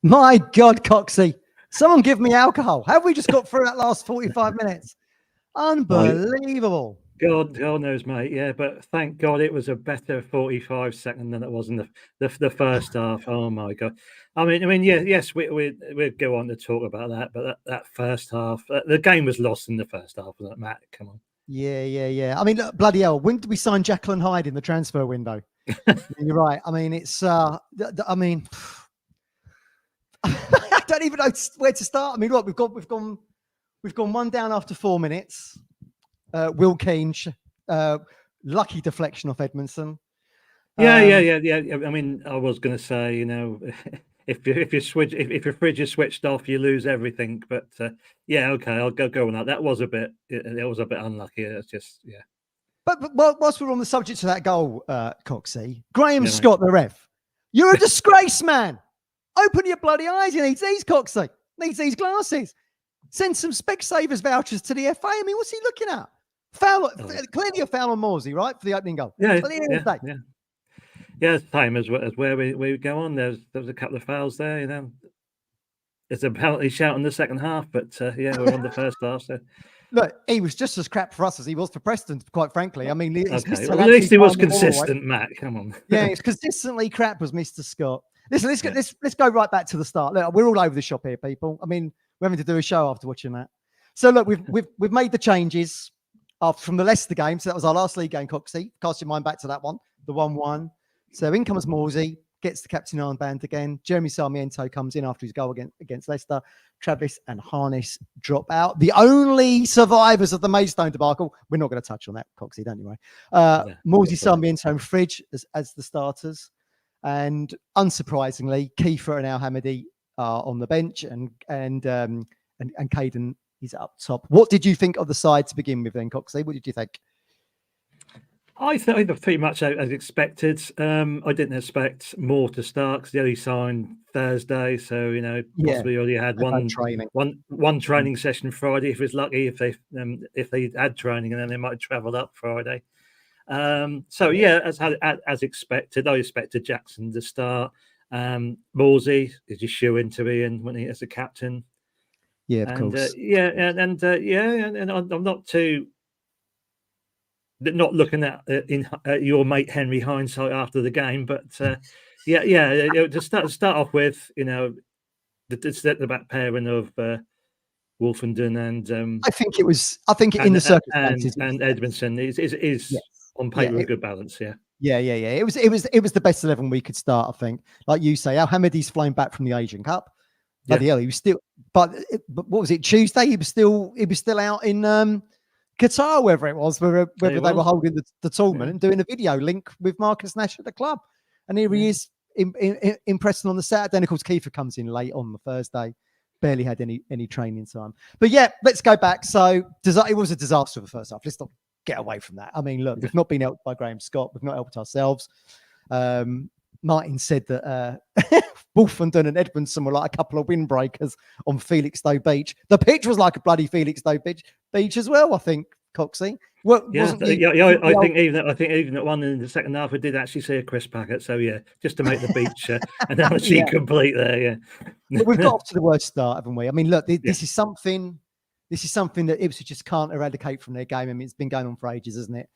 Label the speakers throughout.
Speaker 1: My God, Coxie. Someone give me alcohol. Have we just got through that last 45 minutes? Unbelievable.
Speaker 2: God knows, mate. Yeah, but thank God it was a better 45 second than it was in the first half. Oh my God. I mean, yeah, yes, we'll go on to talk about that, but that first half, the game was lost in the first half, wasn't it, Matt? Come on.
Speaker 1: Yeah. I mean, look, bloody hell. When did we sign Jacqueline Hyde in the transfer window? You're right. I mean, it's. I don't even know where to start. I mean, look, we've gone one down after 4 minutes. Will Keane, lucky deflection off Edmondson.
Speaker 2: Yeah. I mean, I was going to say, if your fridge is switched off, you lose everything. But yeah, okay, I'll go on that. That was a bit. It was a bit unlucky. It's just
Speaker 1: But whilst we're on the subject of that goal, Coxie, Graham Scott, the ref, you're a disgrace, man. Open your bloody eyes. He needs these, Coxie. Needs these glasses. Send some Specsavers vouchers to the FA. I mean, what's he looking at? Foul, clearly a foul on Morsey, right, for the opening goal.
Speaker 2: Yeah. Same as where we go on. There was a couple of fouls there. It's a penalty shout in the second half, but we're on the first half. So.
Speaker 1: Look, he was just as crap for us as he was for Preston, quite frankly. I mean,
Speaker 2: at least he was consistent, Matt. Come on.
Speaker 1: Yeah, it's consistently crap was Mr. Scott. Listen, let's go right back to the start. Look, we're all over the shop here, people. I mean, we're having to do a show after watching that. So look, we've made the changes from the Leicester game. So that was our last league game, Coxie. Cast your mind back to that one, the 1-1. So in comes Morsey, gets the captain armband again. Jeremy Sarmiento comes in after his goal against Leicester. Travis and Harness drop out. The only survivors of the Maidstone debacle. We're not going to touch on that, Coxie, don't you worry. Morsey, Sarmiento and Fridge as the starters. And unsurprisingly, Kiefer and Al Hamidi are on the bench, and Caden is up top. What did you think of the side to begin with, then, Coxie? What did you think?
Speaker 2: I thought it was pretty much as expected. I didn't expect more to start because they only signed Thursday, so possibly only had one training session Friday. If it's lucky, if they had training, and then they might have travelled up Friday. As expected, I expected Jackson to start. Morsey is just shoe into Ian when he as a captain.
Speaker 1: Yeah, of course.
Speaker 2: And I'm not looking at your mate Henry hindsight after the game, but to start off with, the back pairing of Wolfenden and
Speaker 1: I think in the circumstances
Speaker 2: and Edmondson is on paper a good balance.
Speaker 1: Yeah. It was the best 11 we could start. I think, like you say, Al Hamidi's flown back from the Asian Cup. Bloody hell, he was still. But what was it? Tuesday, he was still out in Qatar, whether it was, whether they were holding the tournament and doing a video link with Marcus Nash at the club. And here he is in Preston on the Saturday. And of course, Kiefer comes in late on the Thursday. Barely had any training time. But yeah, let's go back. So it was a disaster for the first half. Let's not get away from that. I mean, look, we've not been helped by Graham Scott. We've not helped ourselves. Martin said that Wolfenden and Edmondson were like a couple of windbreakers on Felixstowe Beach. The pitch was like a bloody Felixstowe beach as well, I think, Coxie.
Speaker 2: I think even that one in the second half, we did actually see a crisp packet. So yeah, just to make the beach analogy complete there. Yeah,
Speaker 1: but we've got off to the worst start, haven't we? I mean, look, this is something that Ipswich just can't eradicate from their game. I mean, it's been going on for ages, isn't it?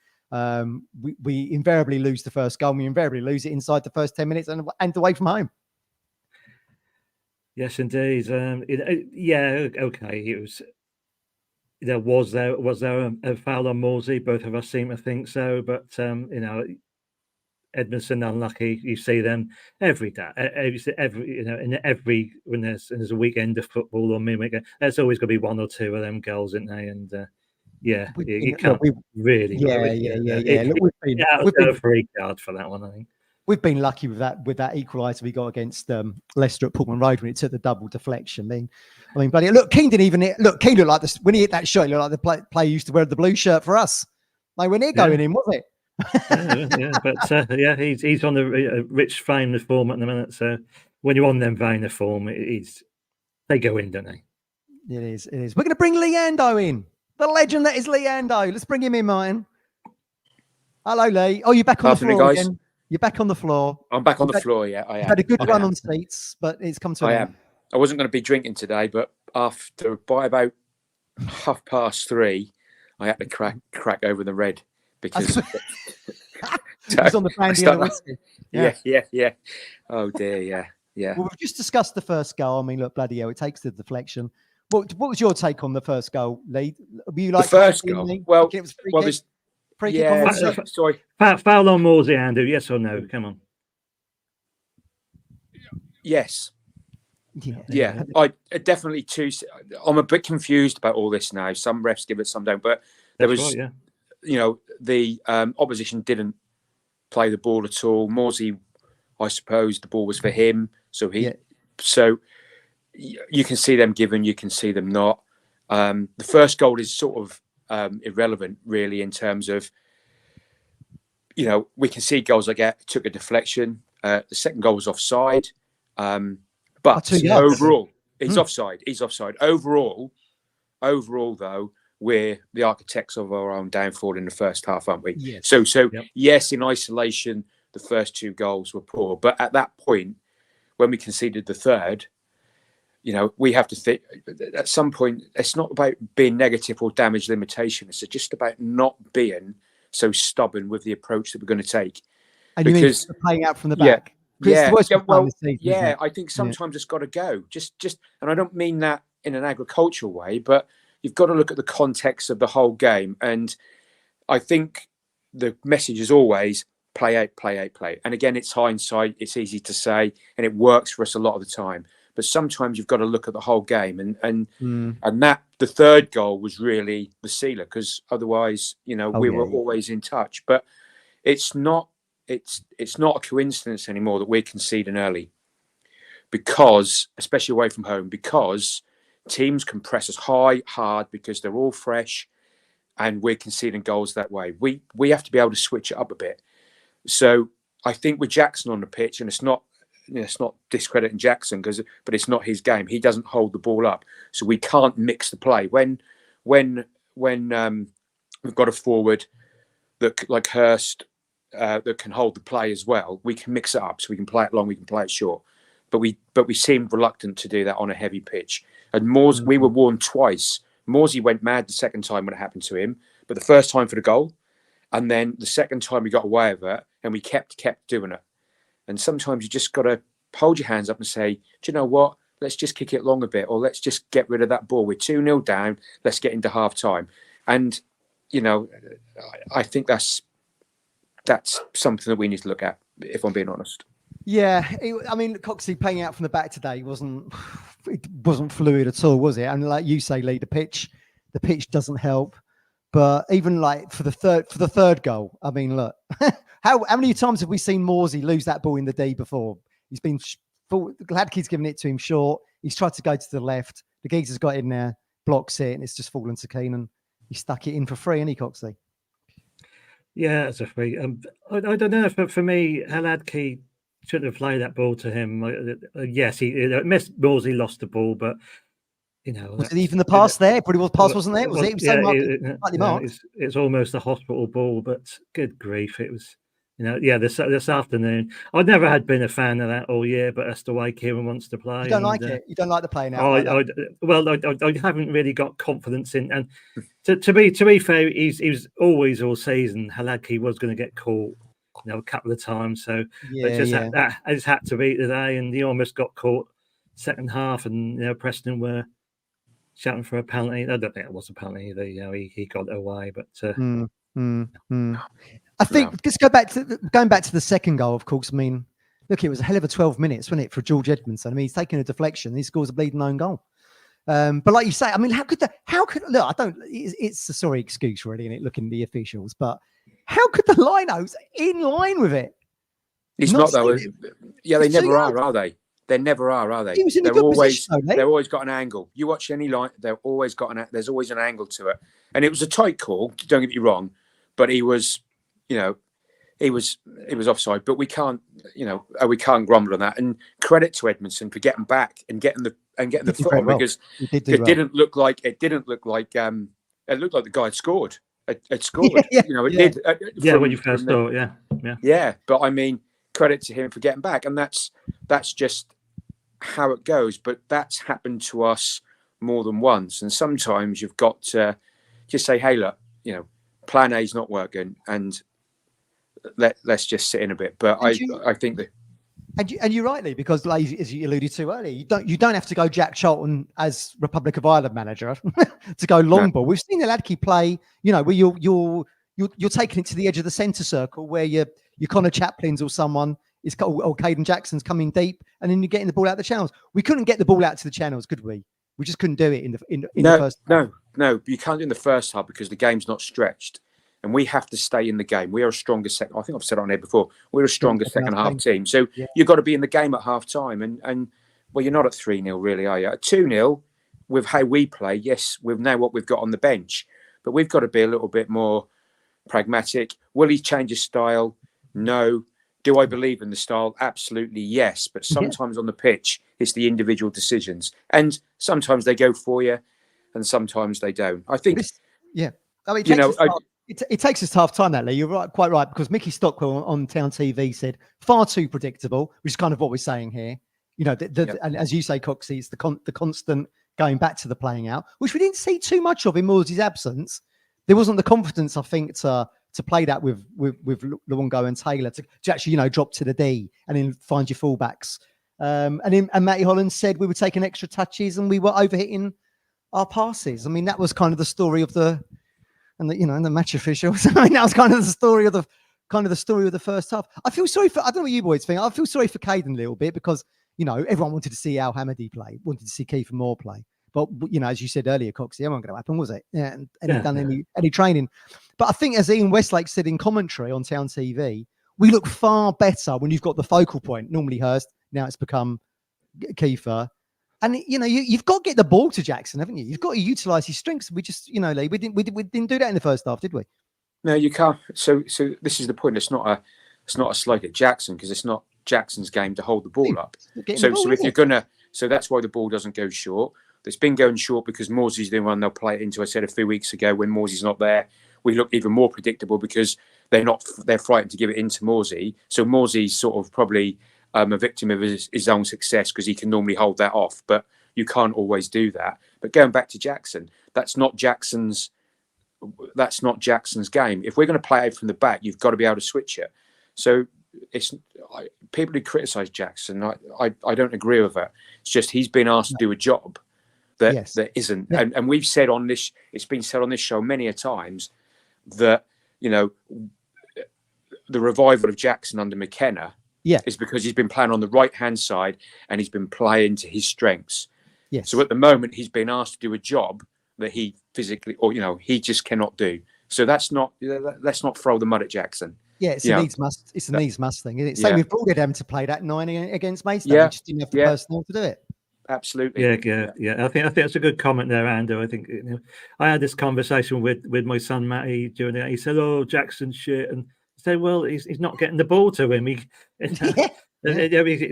Speaker 1: We invariably lose the first goal. We invariably lose it inside the first 10 minutes and away from home.
Speaker 2: Yes, indeed. Okay. It was. Was there a foul on Morsey? Both of us seem to think so, but Edmondson unlucky. You see them every day, when there's a weekend of football or midweek, there's always going to be one or two of them goals, isn't they? And you can't really.
Speaker 1: Yeah. Look, we've been a free card for that one, I think. We've been lucky with that equaliser we got against Leicester at Portman Road when it took the double deflection. I mean, bloody look, Keane didn't even hit. Look, Keane looked like this when he hit that shot. He looked like the player used to wear the blue shirt for us. Like when they're going in, was it?
Speaker 2: But he's on the rich fame of form at the minute. So when you're on them vein of form, they go in, don't they?
Speaker 1: It is. We're going to bring Leando in, the legend that is Leando. Let's bring him in, Martin. Hello, Lee. Oh, you're back on the floor
Speaker 3: guys.
Speaker 1: again. You're back on the floor.
Speaker 3: I'm back on the floor. Yeah, I am.
Speaker 1: You've had a good run on seats, but it's come to an end.
Speaker 3: I wasn't going to be drinking today, but by about 3:30, I had to crack over the red because
Speaker 1: it was on the brandy and the whiskey.
Speaker 3: Yeah. Oh dear, yeah.
Speaker 1: Well, we've just discussed the first goal. I mean, look, bloody hell, it takes the deflection. What was your take on the first goal, Lee? Were you like
Speaker 3: the first goal? Well,
Speaker 1: it was free kick on
Speaker 3: sorry.
Speaker 2: Foul on Morsey, Andrew. Yes or no? Come on.
Speaker 3: Yes. Yeah. I definitely choose. I'm a bit confused about all this now. Some refs give it, some don't. But there was, the opposition didn't play the ball at all. Morsey, I suppose the ball was for him. So you can see them given, you can see them not. The first goal is sort of irrelevant, really, in terms of, we can see goals like that took a deflection. The second goal was offside. But overall, he's offside. He's offside. Overall, though, we're the architects of our own downfall in the first half, aren't we?
Speaker 1: Yes.
Speaker 3: So yes, in isolation, the first two goals were poor. But at that point, when we conceded the third, we have to think at some point, it's not about being negative or damage limitation. It's just about not being so stubborn with the approach that we're going to take.
Speaker 1: And because, you mean playing out from the back?
Speaker 3: I think sometimes it's got to go. Just, and I don't mean that in an agricultural way, but you've got to look at the context of the whole game. And I think the message is always play out, play out, play. And again, it's hindsight. It's easy to say, and it works for us a lot of the time. But sometimes you've got to look at the whole game, and that the third goal was really the sealer, because otherwise, we were always in touch. But it's not a coincidence anymore that we're conceding early, because, especially away from home, because teams can press us hard because they're all fresh, and we're conceding goals that way. We have to be able to switch it up a bit. So I think with Jackson on the pitch, and it's not discrediting Jackson, but it's not his game. He doesn't hold the ball up, so we can't mix the play. When we've got a forward that like Hurst that can hold the play as well, we can mix it up, so we can play it long, we can play it short. But we seemed reluctant to do that on a heavy pitch. And we were warned twice. Morsey went mad the second time when it happened to him, but the first time for the goal, and then the second time we got away with it, and we kept doing it. And sometimes you just got to hold your hands up and say, do you know what? Let's just kick it long a bit, or let's just get rid of that ball. We're 2-0 down. Let's get into half time. And, I think that's something that we need to look at, if I'm being honest.
Speaker 1: Yeah. Coxey playing out from the back today wasn't fluid at all, was it? And like you say, Lee, the pitch doesn't help. But even like for the third goal, I mean, look, how many times have we seen Morsey lose that ball in the D before? He's been Gladkey's given it to him short. He's tried to go to the left. The geezer's got in there, blocks it, and it's just fallen to Keenan. He stuck it in for free, and Coxey.
Speaker 2: Yeah, it's a free. I don't know. For me, Gladkey shouldn't have played that ball to him. Yes, Morsey lost the ball, but.
Speaker 1: Was it even the pass there? Probably was pass, wasn't there? Was it? It was so
Speaker 2: it's almost a hospital ball, but good grief, it was. This afternoon, I'd never had been a fan of that all year, but that's the way Kieran wants to play.
Speaker 1: You don't like it. You don't like the play now.
Speaker 2: I haven't really got confidence in. And to be fair, he's always all season. Gladkey was going to get caught, a couple of times. So I just had to be today, and he almost got caught second half, and Preston were shouting for a penalty. I don't think it was a penalty either. He got it away, but
Speaker 1: I think just going back to the second goal. Of course, I mean, look, it was a hell of a 12 minutes, wasn't it, for George Edmondson? I mean, he's taken a deflection, he scores a bleeding own goal. But like you say, I mean, it's a sorry excuse really, isn't it, looking at the officials, but how could the linos in line with it?
Speaker 3: It's not though. Yeah, they never are they? They never are they? They're always got an angle. You watch any line, there's always an angle to it. And it was a tight call, don't get me wrong, but he was offside. But we can't grumble on that. And credit to Edmondson for getting back and getting the foot on, because it didn't look like it looked like the guy had scored. It scored.
Speaker 2: When you first saw it,
Speaker 3: Yeah, but I mean, credit to him for getting back, and that's just how it goes. But that's happened to us more than once, and sometimes you've got to just say, "Hey, look, plan A is not working, and let's just sit in a bit." But I think that.
Speaker 1: And you rightly, because like, as you alluded to earlier, you don't have to go Jack Charlton as Republic of Ireland manager to go long ball. We've seen the Ladke play, where you're taking it to the edge of the centre circle, where your Connor Chaplin's or someone is, or Caden Jackson's coming deep, and then you're getting the ball out the channels. We couldn't get the ball out to the channels, could we? We just couldn't do it in the first half.
Speaker 3: No, you can't do in the first half because the game's not stretched. And we have to stay in the game. We are a stronger second. I think I've said it on here before. We're a stronger second half team. So you've got to be in the game at half time. And well, you're not at 3-0 really, are you? At 2-0, with how we play, yes, we know what we've got on the bench. But we've got to be a little bit more pragmatic. Will he change his style? No. Do I believe in the style? Absolutely, yes. But sometimes on the pitch, it's the individual decisions. And sometimes they go for you and sometimes they don't. I think...
Speaker 1: I mean, it takes us half time, that, Lee. You're right, quite right, because Mickey Stockwell on Town TV said far too predictable, which is kind of what we're saying here. And as you say, Coxie, it's the constant going back to the playing out, which we didn't see too much of in Moore's absence. There wasn't the confidence, I think, to play that with Luongo and Taylor to actually, drop to the D and then find your fullbacks. And Matty Holland said we were taking extra touches and we were overhitting our passes. I mean, that was kind of the story of the. And the match officials. I mean, that was kind of the story of the first half. I feel sorry for. I don't know what you boys think. I feel sorry for Caden a little bit because everyone wanted to see Al Hamady play, wanted to see Keith Moore play. But as you said earlier, Coxie, it wasn't going to happen, was it? Yeah, and he'd done any training. But I think, as Ian Westlake said in commentary on Town TV, we look far better when you've got the focal point. Normally Hurst, now it's become Kiefer. And you've got to get the ball to Jackson, haven't you? You've got to utilise his strengths. We just, Lee, we didn't do that in the first half, did we?
Speaker 3: No, you can't. So this is the point. It's not a slight at Jackson because it's not Jackson's game to hold the ball up. So that's why the ball doesn't go short. It's been going short because Morsey's the one they'll play it into. I said a few weeks ago when Morsey's not there, we look even more predictable because they're frightened to give it into Morsey. So Morsey's sort of probably a victim of his own success because he can normally hold that off, but you can't always do that. But going back to Jackson, that's not Jackson's game. If we're going to play out from the back, you've got to be able to switch it. So people who criticise Jackson, I don't agree with that. It's just he's been asked to do a job that isn't. Yeah. And we've said on this, it's been said on this show many a times that the revival of Jackson under McKenna. It's because he's been playing on the right-hand side and he's been playing to his strengths. Yes. So at the moment, he's been asked to do a job that he physically, or he just cannot do. So let's not throw the mud at Jackson.
Speaker 1: Yeah, it's a needs must. It's a needs must thing, isn't it? Same with Broadhead having to play that 9 against Maidstone. Yeah, he just didn't have the personnel to do it.
Speaker 3: Absolutely.
Speaker 2: Yeah. I think that's a good comment there, Andrew. I think I had this conversation with my son Matty during it. He said, "Oh, Jackson's shit," and say, well, he's not getting the ball to him.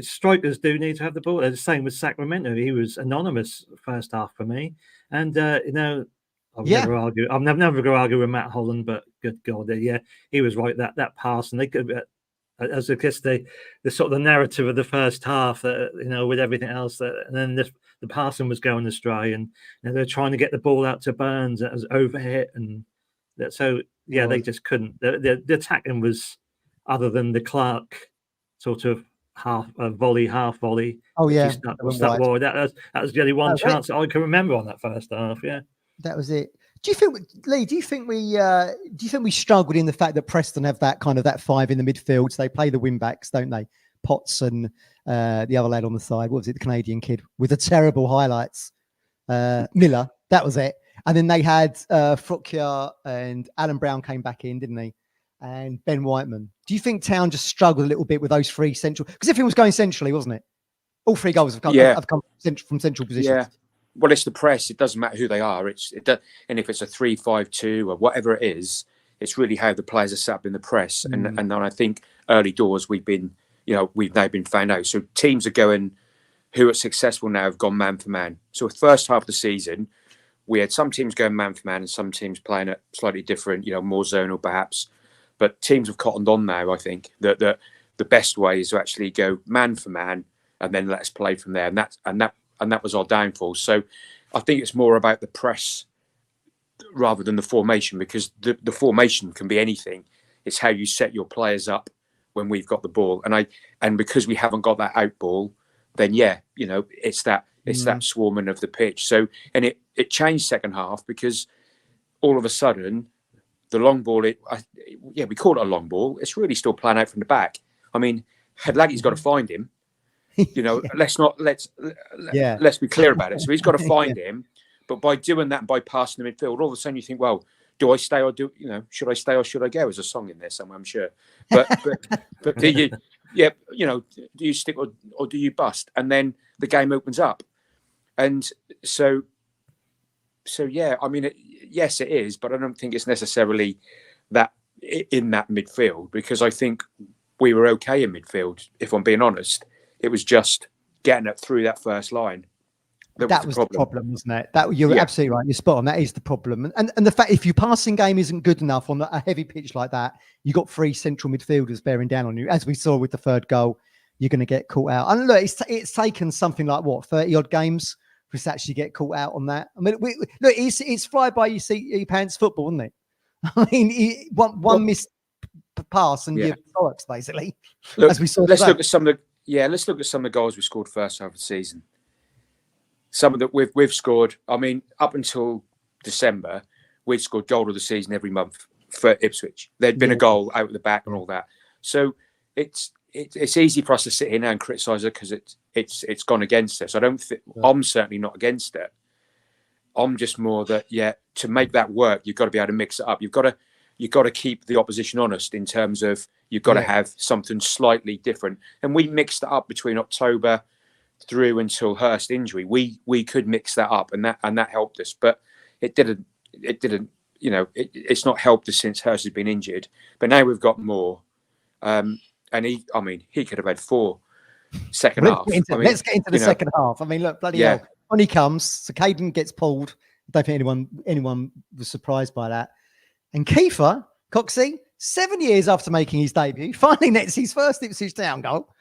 Speaker 2: Strikers do need to have the ball. The same with Sacramento. He was anonymous first half for me. And, never argue. I'm never going to argue with Matt Holland, but good God, he was right. That pass, and they could, as I guess the sort of the narrative of the first half, with everything else, and then the passing was going astray, and they're trying to get the ball out to Burns as overhit, and so. Yeah, they just couldn't. The attacking was, other than the Clark sort of half volley.
Speaker 1: Oh yeah,
Speaker 2: that was the only one chance I can remember on that first half. Yeah,
Speaker 1: that was it. Do you think, Lee? Do you think we struggled in the fact that Preston have that kind of that five in the midfield? So they play the wing backs, don't they? Potts and the other lad on the side. What was it? The Canadian kid with the terrible highlights. Miller. That was it. And then they had Frocchia and Alan Brown came back in, didn't they? And Ben Whiteman. Do you think Town just struggled a little bit with those three central? Because everything was going centrally, wasn't it? All three goals have come from central positions. Yeah.
Speaker 3: Well, it's the press. It doesn't matter who they are. And if it's a 3-5-2 or whatever it is, it's really how the players are set up in the press. And then I think early doors we've now been found out. So teams are going who are successful now have gone man for man. So first half of the season, we had some teams going man for man and some teams playing it slightly different, more zonal perhaps. But teams have cottoned on now. I think that the best way is to actually go man for man and then let us play from there. And that was our downfall. So I think it's more about the press rather than the formation, because the formation can be anything. It's how you set your players up when we've got the ball. And because we haven't got that out ball, then it's that swarming of the pitch. So, and it changed second half, because all of a sudden the long ball, we call it a long ball. It's really still playing out from the back. I mean, Headlaggy's got to find him. Let's be clear about it. So he's got to find him. But by doing that and by passing the midfield, all of a sudden you think, well, do I stay or should I stay or should I go? There's a song in there somewhere, I'm sure. But do you, do you stick or do you bust? And then the game opens up. And so yeah, I mean, yes, it is, but I don't think it's necessarily that in that midfield, because I think we were okay in midfield, if I'm being honest. It was just getting it through that first line. That was the problem, wasn't it? You're absolutely right. You're spot on. That is the problem. And the fact, if your passing game isn't good enough on a heavy pitch like that, you got 3 central midfielders bearing down on you. As we saw with the third goal, you're going to get caught out. And look, it's taken something like 30 odd games for us to actually get caught out on that. I mean, look, it's fly by your seat your pants football, isn't it? I mean, one missed pass and you're bollocks, basically. Look,
Speaker 1: as we saw.
Speaker 3: Let's look at some of the goals we scored first half of the season. Some of that we've scored. I mean, up until December, we'd scored goal of the season every month for Ipswich. There'd been a goal out of the back and all that. So it's easy for us to sit here now and criticise it because it's gone against us. I don't think I'm certainly not against it. I'm just more that to make that work, you've got to be able to mix it up. You've got to keep the opposition honest in terms of you've got to have something slightly different. And we mixed it up between October through until Hurst injury. We could mix that up, and that helped us, but it didn't. It's not helped us since Hurst has been injured. But now we've got more, and he could have had 4 second half.
Speaker 1: Let's get into the second half. I mean, look, bloody hell, on he comes. So Caden gets pulled. I don't think anyone was surprised by that. And Kiefer Coxey, 7 years after making his debut, finally nets his first Ipswich Town goal.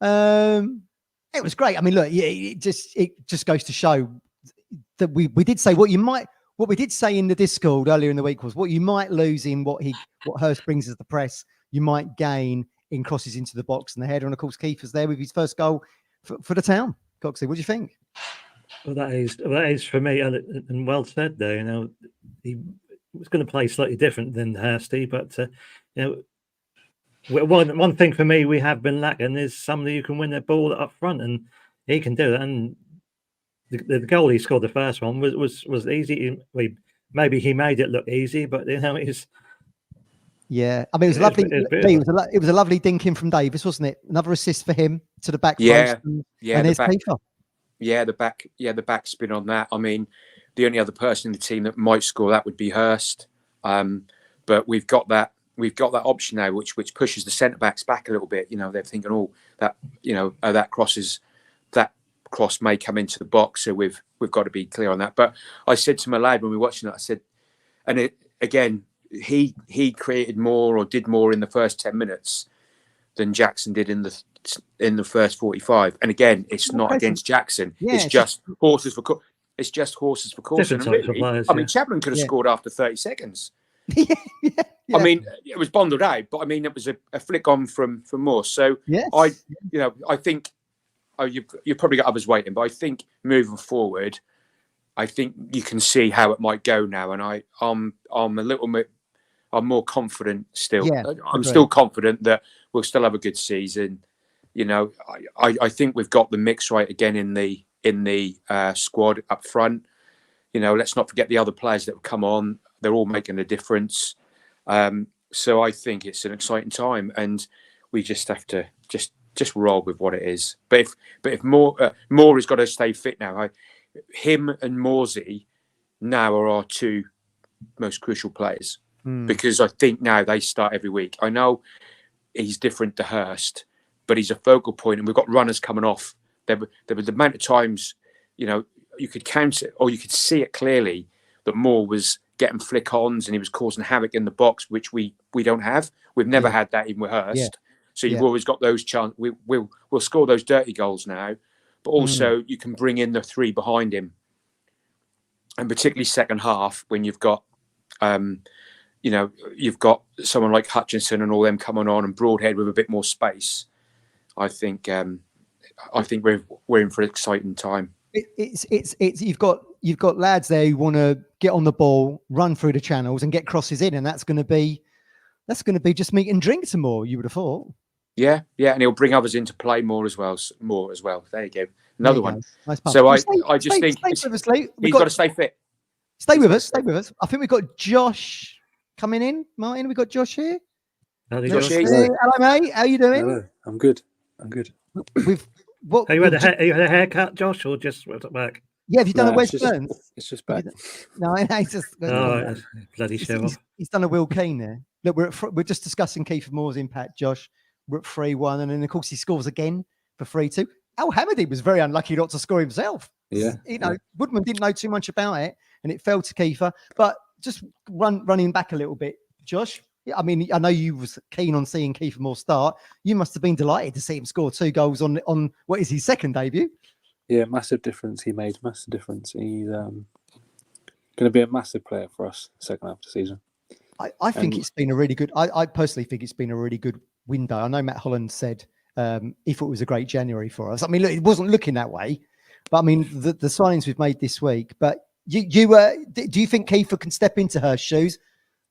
Speaker 1: It was great. I mean, look, it just goes to show that we did say what we did say in the Discord earlier in the week was what you might lose in what Hurst brings as the press, you might gain in crosses into the box and the header. And of course, Kiefer's there with his first goal for the town. Coxie, what do you think?
Speaker 2: Well, that is for me, and well said there. He was going to play slightly different than Hursty, but one thing for me we have been lacking is somebody who can win the ball up front, and he can do that. And the goal he scored, the first one, was easy. Maybe he made it look easy, but it's.
Speaker 1: Yeah, I mean, it was lovely. It was a lovely dinking from Davis, wasn't it? Another assist for him to the back post. And there's Kiefer. The back spin on that. I mean, the only other person in the team that might score that would be Hurst, but we've got that option now, which pushes the centre backs back a little bit. They're thinking, that cross may come into the box, so we've got to be clear on that. But I said to my lad when we were watching it, I said, he created more or did more in the first 10 minutes than Jackson did in the first 45. And again, it's not against Jackson. It's just horses for course. It's just horses for course. I mean, Chaplin could have scored after 30 seconds. I mean, it was bundled out, but I mean, it was a flick on from Morse. So I think you've probably got others waiting, but I think moving forward, I think you can see how it might go now, and I'm a little bit. I'm more confident still. I'm still confident that we'll still have a good season. I think we've got the mix right again in the squad up front. Let's not forget the other players that have come on. They're all making a difference. So I think it's an exciting time, and we just have to just roll with what it is. But if Moore has got to stay fit now. Him and Morsey now are our 2 most crucial players. Because I think now they start every week. I know he's different to Hurst, but he's a focal point, and we've got runners coming off. There was the amount of times, you could count it or you could see it clearly that Moore was
Speaker 3: getting flick-ons and he was causing havoc in the box, which we don't have. We've never had that even with Hurst. So you've always got those chances. We'll score those dirty goals now, but also you can bring in the 3 behind him, and particularly second half when you've got, you've got someone like Hutchinson and all them coming on, and Broadhead with a bit more space. I think we're in for an exciting time.
Speaker 1: It's you've got lads there who want to get on the ball, run through the channels, and get crosses in, and that's going to be just meat and drink some more. You would have thought. Yeah,
Speaker 3: and he'll bring others into play more as well. There you go, another one. Nice so I just think he's got to stay fit.
Speaker 1: Stay with us. I think we've got Josh coming in. Martin, we've got Josh here.
Speaker 3: Josh,
Speaker 1: hello, mate. How you doing?
Speaker 4: Hello. I'm good.
Speaker 2: You had a haircut, Josh, or just back?
Speaker 1: Yeah, have you done a Wes Burns?
Speaker 4: It's just back.
Speaker 1: No, it's just
Speaker 2: bloody show.
Speaker 1: He's done a Will Keane there. Look, we're just discussing Kiefer Moore's impact, Josh. We're at 3-1, and then of course he scores again for 3-2. Al Hamady was very unlucky not to score himself.
Speaker 4: Yeah,
Speaker 1: Woodman didn't know too much about it, and it fell to Kiefer. But just running back a little bit, Josh. I mean, I know you was keen on seeing Kiefer Moore start. You must have been delighted to see him score 2 goals on what is his second debut.
Speaker 4: Yeah, massive difference. He made massive difference. He's going to be a massive player for us second half of the season.
Speaker 1: I think it's been a really good. I personally think it's been a really good window. I know Matt Holland said he thought it was a great January for us. I mean, look, it wasn't looking that way, but I mean the signings we've made this week. But do you think Kiefer can step into her shoes?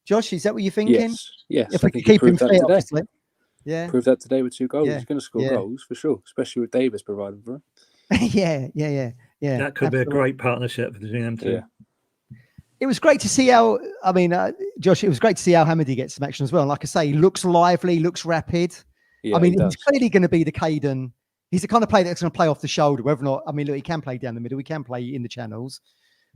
Speaker 1: Josh, is that what you're thinking?
Speaker 4: Yes.
Speaker 1: If we can keep him fit, obviously. Yeah.
Speaker 4: Proved that today with 2 goals. He's going to score goals for sure, especially with Davis providing for him.
Speaker 1: Yeah.
Speaker 2: That could be a great partnership between them two.
Speaker 4: Yeah.
Speaker 1: It was great to see how, Josh, it was great to see how Hamady gets some action as well. And like I say, he looks lively, looks rapid.
Speaker 4: Yeah,
Speaker 1: he's clearly going to be the Caden. He's the kind of player that's going to play off the shoulder, whether or not, look, he can play down the middle, he can play in the channels,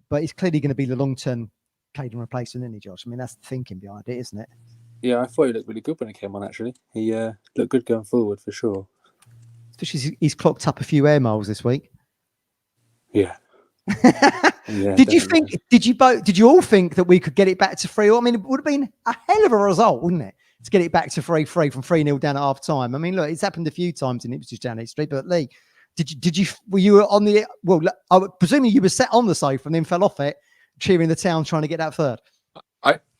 Speaker 1: but he's clearly going to be the long-term Caden replacement, isn't he, Josh? I mean, that's the thinking behind it, isn't it?
Speaker 4: Yeah, I thought he looked really good when he came on, actually. He looked good going forward, for sure.
Speaker 1: Especially he's clocked up a few air miles this week.
Speaker 4: Yeah.
Speaker 1: Did you all think that we could get it back to 3? I mean, it would have been a hell of a result, wouldn't it? To get it back to 3-3 from 3-0 down at half time. I mean, look, it's happened a few times in Ipswich Town F.C, but Lee, were you on the, well, I presumably you were sat on the sofa and then fell off it, cheering the town, trying to get that third?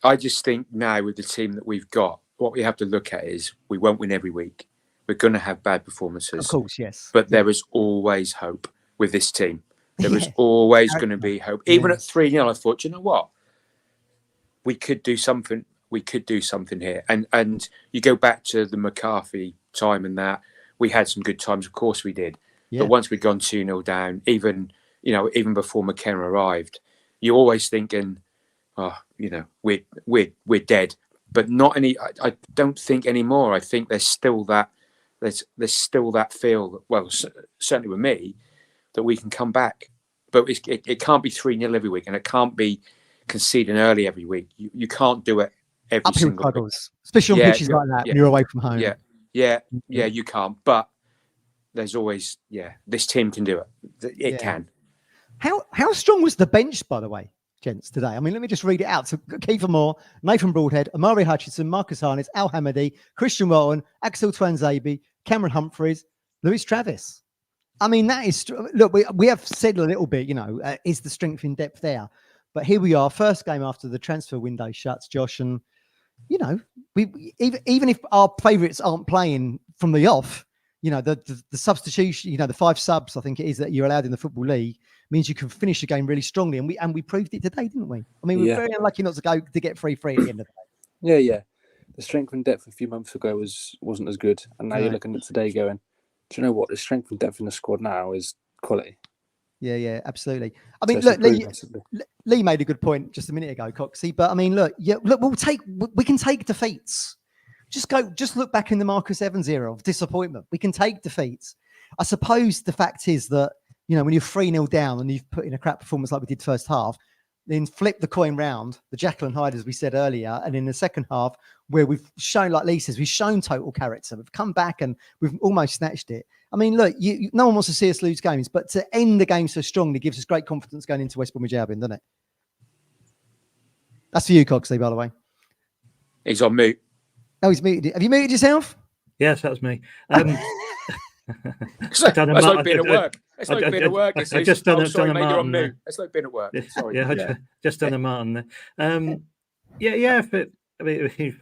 Speaker 3: I just think now with the team that we've got, what we have to look at is we won't win every week. We're going to have bad performances.
Speaker 1: Of course, yes.
Speaker 3: But there is always hope with this team. There is always going to be hope. Even at 3-0, I thought, you know what? We could do something. We could do something here. And you go back to the McCarthy time and that, we had some good times. Of course we did. Yeah. But once we'd gone 2-0 down, even before McKenna arrived, you're always thinking, we're dead. But not any. I don't think anymore. I think there's still that. There's still that feel. Well, certainly with me, that we can come back. But it can't be 3-0 every week, and it can't be conceding early every week. You can't do it every single week.
Speaker 1: Especially on pitches like that when you're away from home.
Speaker 3: Yeah, you can't. But there's always this team can do it. It can.
Speaker 1: How strong was the bench, by the way, gents, today? I mean, let me just read it out. So Kiefer Moore, Nathan Broadhead, Amari Hutchinson, Marcus Harness, Al Hamady, Christian Walton, Axel Twanzabi, Cameron Humphreys, Lewis Travis. I mean, that is, look, we have said a little bit, is the strength in depth there? But here we are, first game after the transfer window shuts, Josh, and, we even if our favourites aren't playing from the off, the substitution, the 5 subs, I think it is, that you're allowed in the Football League, means you can finish the game really strongly. And we proved it today, didn't we? I mean, we were very unlucky not to get 3-3 at the end of the
Speaker 4: day. Yeah. The strength and depth a few months ago wasn't as good. And now you're looking at today going, do you know what? The strength and depth in the squad now is quality.
Speaker 1: Yeah, absolutely. I mean, look, Lee made a good point just a minute ago, Coxie. But I mean, look, we can take defeats. Just look back in the Marcus Evans era of disappointment. We can take defeats. I suppose the fact is that, when you're 3-0 down and you've put in a crap performance like we did first half, then flip the coin round, the Jekyll and Hyde, as we said earlier, and in the second half, where we've shown, like Lee says, we've shown total character. We've come back and we've almost snatched it. I mean, look, no one wants to see us lose games, but to end the game so strongly gives us great confidence going into West Bromwich Albion, doesn't it? That's for you, Coxley, by the way.
Speaker 3: He's on mute.
Speaker 1: Oh, he's muted. Have you muted yourself?
Speaker 2: Yes, that was me.
Speaker 3: That's like being at work. It's like being at work.
Speaker 2: I just done
Speaker 3: sorry,
Speaker 2: a
Speaker 3: mate, you're on
Speaker 2: Martin
Speaker 3: mute. It's like being at work. Sorry.
Speaker 2: Yeah, just done a Martin there. Yeah. For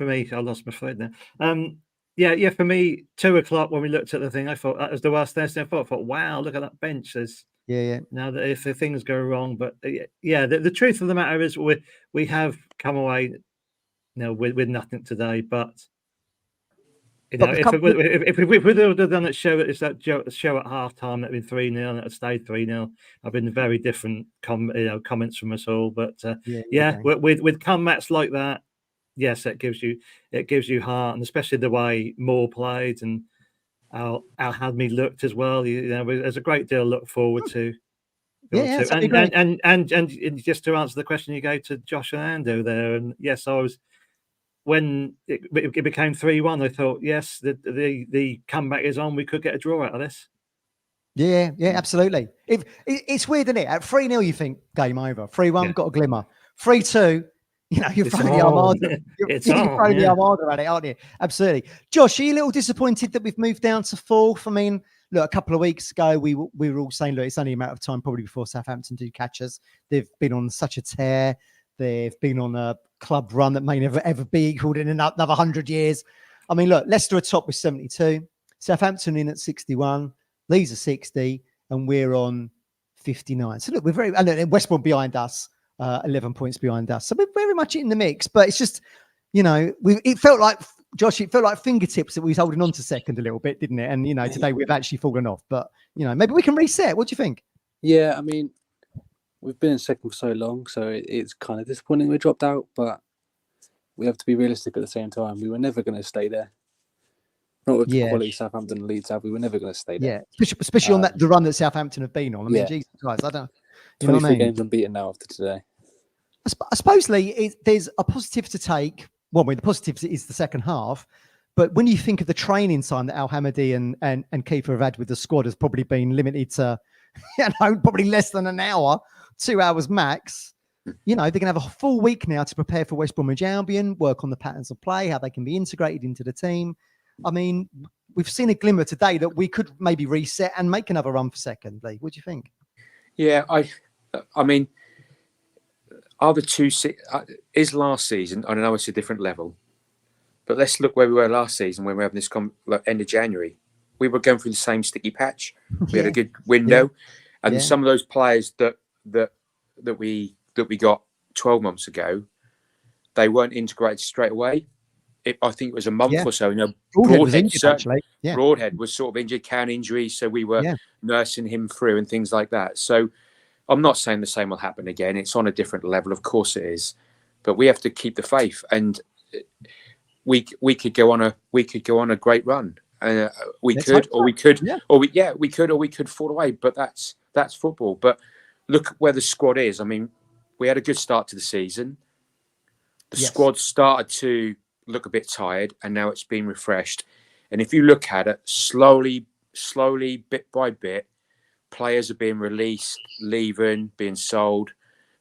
Speaker 2: me, I lost my thread there. Yeah. For me, 2 o'clock when we looked at the thing, I thought that was the worst Thursday. I thought, wow, look at that bench. There's Now that if the things go wrong, but the truth of the matter is we have come away, with nothing today, but. If we would have done that show at halftime, that'd been 3-0, and it stayed 3-0. I've been very different comments from us all, but with comebacks like that, yes, it gives you heart, and especially the way Moore played and Al Hadmi looked as well. There's a great deal to look forward to. And just to answer the question you gave to Josh and Ando there, and yes, I was. When it became 3-1, I thought, yes, the comeback is on. We could get a draw out of this.
Speaker 1: Yeah, absolutely. It's weird, isn't it? At 3-0, you think game over. 3-1, got a glimmer. 3-2, you're throwing the Armada. You're throwing the Armada at it, aren't you? Absolutely. Josh, are you a little disappointed that we've moved down to 4th? I mean, look, a couple of weeks ago, we were all saying, look, it's only a matter of time probably before Southampton do catch us. They've been on such a tear. They've been on a club run that may never ever be equaled in another 100 years. I mean, look, Leicester are top with 72, Southampton in at 61, Leeds are 60, and we're on 59. So look, we're very, and West Brom behind us, 11 points behind us. So we're very much in the mix. But it's just, it felt like, Josh, fingertips that we was holding on to second a little bit, didn't it? And today we've actually fallen off. But maybe we can reset. What do you think?
Speaker 4: Yeah, I mean. We've been in second for so long, so it's kind of disappointing we dropped out, but we have to be realistic at the same time. We were never going to stay there. Not with the quality Southampton and Leeds have. We were never going to stay there.
Speaker 1: Yeah, especially on the run that Southampton have been on. I mean, Jesus Christ, I don't.
Speaker 4: 23 games unbeaten now after today.
Speaker 1: I suppose, Lee, there's a positive to take. Well, the positive is the second half, but when you think of the training time that Al Hamadi and Kiefer have had with the squad, has probably been limited to, probably less than an hour. 2 hours max. They're going to have a full week now to prepare for West Bromwich Albion, work on the patterns of play, how they can be integrated into the team. I mean, we've seen a glimmer today that we could maybe reset and make another run for second. Lee, what do you think?
Speaker 3: Yeah, I mean, are the two is last season? I know it's a different level, but let's look where we were last season when we were having this end of January. We were going through the same sticky patch. We had a good window, and some of those players that we got 12 months ago, they weren't integrated straight away. I think it was a month or so.
Speaker 1: Broadhead was injured, actually.
Speaker 3: Broadhead was sort of injured, can injury, so we were nursing him through and things like that. So I'm not saying the same will happen again. It's on a different level, of course it is, but we have to keep the faith, and we could go on a great run. We could fall away, but that's football. But look where the squad is. I mean, we had a good start to the season. The squad started to look a bit tired, and now it's been refreshed. And if you look at it, slowly, bit by bit, players are being released, leaving, being sold,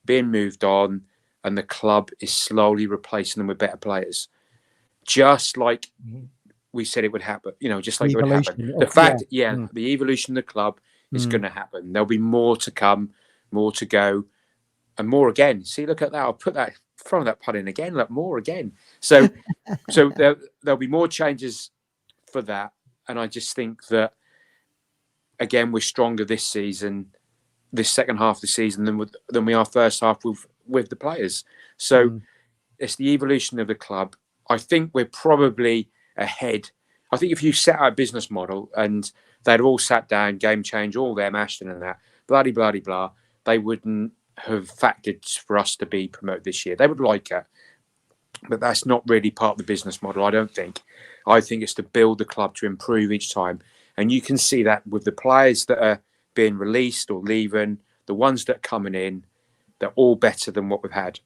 Speaker 3: being moved on, and the club is slowly replacing them with better players. Just like we said it would happen, just like it would happen. The fact, the evolution of the club is going to happen. There'll be more to come, more to go, and more again. See, look at that. I'll throw that pun in again, like more again. So there'll be more changes for that. And I just think that, again, we're stronger this season, this second half of the season than we are first half with the players. So it's the evolution of the club. I think we're probably ahead. I think if you set out a business model and they'd all sat down, game change, all them, Ashton and that, blah, they wouldn't have factored for us to be promoted this year. They would like it, but that's not really part of the business model, I don't think. I think it's to build the club to improve each time. And you can see that with the players that are being released or leaving, the ones that are coming in, they're all better than what we've had.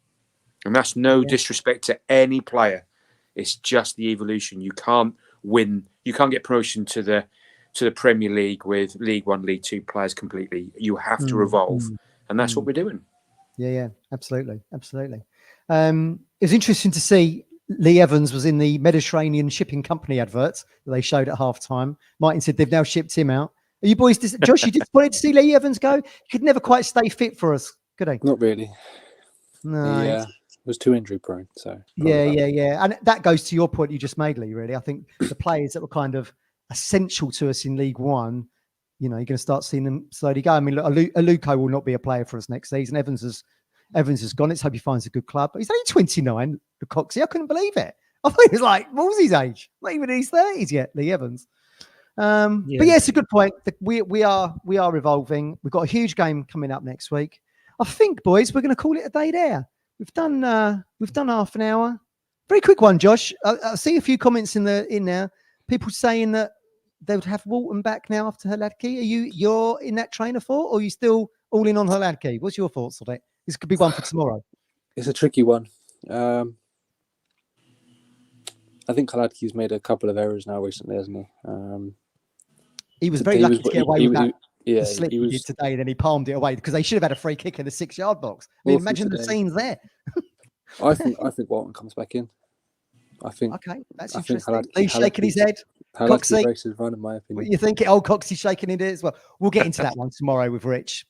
Speaker 3: And that's no disrespect to any player. It's just the evolution. You can't win. You can't get promotion to the Premier League with League One, League Two players completely. You have to evolve. And that's what we're doing.
Speaker 1: Yeah, absolutely. It was interesting to see Lee Evans was in the Mediterranean Shipping Company adverts that they showed at halftime. Martin said they've now shipped him out. Are you boys, Josh, you disappointed to see Lee Evans go? He could never quite stay fit for us, could he?
Speaker 4: Not really.
Speaker 1: No.
Speaker 4: Yeah, was too injury prone. So
Speaker 1: yeah. And that goes to your point you just made, Lee, really. I think the players that were kind of essential to us in League One, you know, you're going to start seeing them slowly go. I mean, look, Aluko will not be a player for us next season. Evans has gone. Let's hope he finds a good club. But he's only 29, the Coxie. I couldn't believe it. I thought he was like, what was his age? Not even in his 30s yet, Lee Evans. But yeah, it's a good point. We are evolving. We've got a huge game coming up next week. I think, boys, we're going to call it a day there. We've done half an hour. Very quick one, Josh. I see a few comments in there. People saying that they would have Walton back now after Hladky. You're in that train of thought, or are you still all in on Hladky? What's your thoughts on it? This could be one for tomorrow.
Speaker 4: It's a tricky one. I think Hladky's made a couple of errors now recently, hasn't he?
Speaker 1: He was very lucky to get away with that.
Speaker 4: Yeah,
Speaker 1: the slip he did today, then he palmed it away because they should have had a free kick in the 6-yard box. I mean, imagine the scenes there.
Speaker 4: I think Walton comes back in.
Speaker 1: Okay, that's interesting. He's shaking his head.
Speaker 4: Hladky races run, in my opinion.
Speaker 1: What you think? Old Coxie's shaking it as well. We'll get into that one tomorrow with Rich.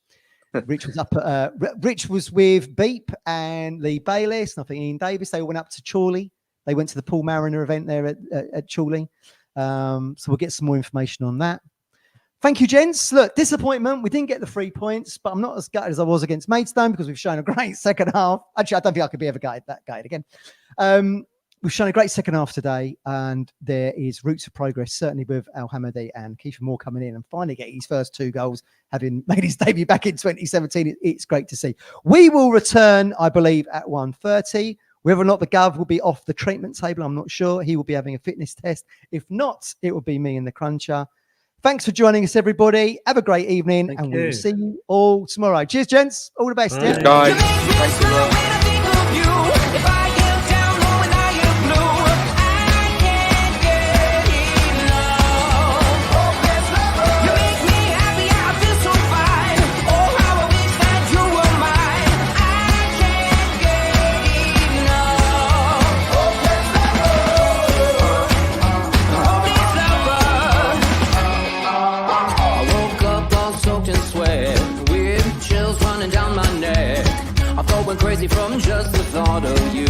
Speaker 1: Rich was up at Rich was with Beep and Lee Bayliss, and I think Ian Davis. They went up to Chorley. They went to the Paul Mariner event there at Chorley. So we'll get some more information on that. Thank you, gents. Look, disappointment. We didn't get the 3 points, but I'm not as gutted as I was against Maidstone because we've shown a great second half. Actually, I don't think I could be ever gutted again. We've shown a great second half today, and there is roots of progress, certainly with Al Hamadi and Kiefer Moore coming in and finally getting his first 2 goals, having made his debut back in 2017. It's great to see. We will return, I believe, at 1:30. Whether or not the Gov will be off the treatment table, I'm not sure. He will be having a fitness test. If not, it will be me and the Cruncher. Thanks for joining us, everybody. Have a great evening, and we will see you all tomorrow. Cheers, gents. All the best.
Speaker 3: Cheers, guys. Thanks a lot.
Speaker 5: Crazy from just the thought of you.